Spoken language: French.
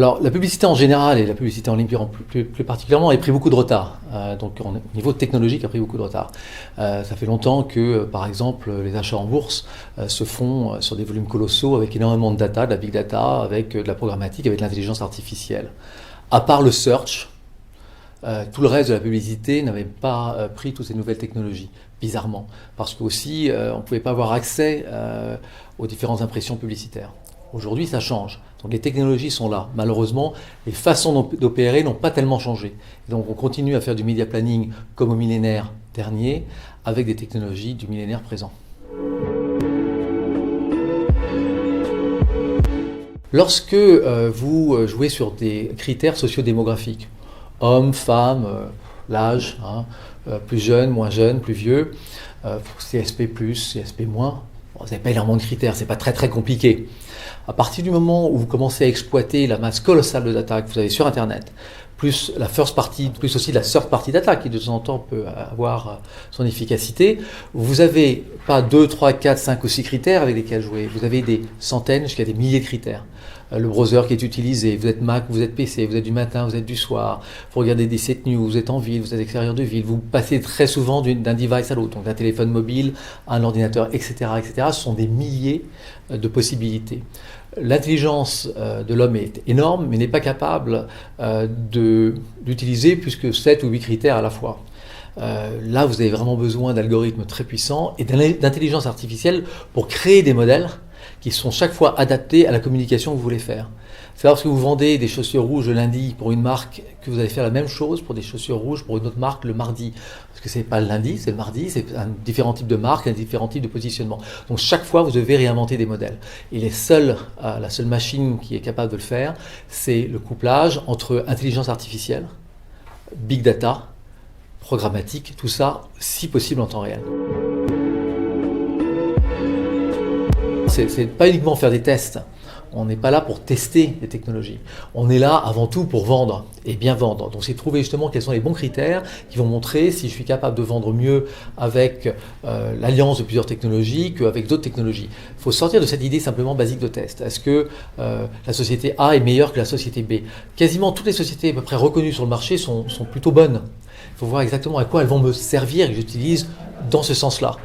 Alors, la publicité en général et la publicité en ligne plus particulièrement a pris beaucoup de retard. Donc, au niveau technologique, a pris beaucoup de retard. Ça fait longtemps que, par exemple, les achats en bourse se font sur des volumes colossaux avec énormément de data, de la big data, avec de la programmatique, avec de l'intelligence artificielle. À part le search, tout le reste de la publicité n'avait pas pris toutes ces nouvelles technologies, bizarrement. Parce qu'aussi, on ne pouvait pas avoir accès aux différentes impressions publicitaires. Aujourd'hui, ça change. Donc les technologies sont là. Malheureusement, les façons d'opérer n'ont pas tellement changé. Donc on continue à faire du media planning comme au millénaire dernier, avec des technologies du millénaire présent. Lorsque vous jouez sur des critères sociodémographiques, hommes, femmes, l'âge, plus jeune, moins jeune, plus vieux, CSP+, CSP-, vous n'avez pas énormément de critères, c'est pas très compliqué. À partir du moment où vous commencez à exploiter la masse colossale de data que vous avez sur Internet, plus la first party, plus aussi la third party data qui de temps en temps peut avoir son efficacité, vous n'avez pas 2, 3, 4, 5 ou 6 critères avec lesquels jouer. Vous avez des centaines jusqu'à des milliers de critères. Le browser qui est utilisé, vous êtes Mac, vous êtes PC, vous êtes du matin, vous êtes du soir, vous regardez des set news, vous êtes en ville, vous êtes à l'extérieur de ville, vous passez très souvent d'un device à l'autre, donc d'un téléphone mobile à un ordinateur, etc., etc. Ce sont des milliers de possibilités. L'intelligence de l'homme est énorme, mais n'est pas capable d'utiliser plus que 7 ou 8 critères à la fois. Là, vous avez vraiment besoin d'algorithmes très puissants et d'intelligence artificielle pour créer des modèles qui sont chaque fois adaptés à la communication que vous voulez faire. C'est parce que vous vendez des chaussures rouges le lundi pour une marque que vous allez faire la même chose pour des chaussures rouges pour une autre marque le mardi. Parce que c'est pas le lundi, c'est le mardi, c'est un différent type de marque, un différent type de positionnement. Donc chaque fois, vous devez réinventer des modèles. Et la seule machine qui est capable de le faire, c'est le couplage entre intelligence artificielle, big data, programmatique, tout ça, si possible en temps réel. C'est pas uniquement faire des tests. On n'est pas là pour tester les technologies. On est là avant tout pour vendre et bien vendre. Donc c'est trouver justement quels sont les bons critères qui vont montrer si je suis capable de vendre mieux avec l'alliance de plusieurs technologies qu'avec d'autres technologies. Il faut sortir de cette idée simplement basique de test. Est-ce que la société A est meilleure que la société B? Quasiment toutes les sociétés à peu près reconnues sur le marché sont plutôt bonnes. Il faut voir exactement à quoi elles vont me servir et que j'utilise dans ce sens-là.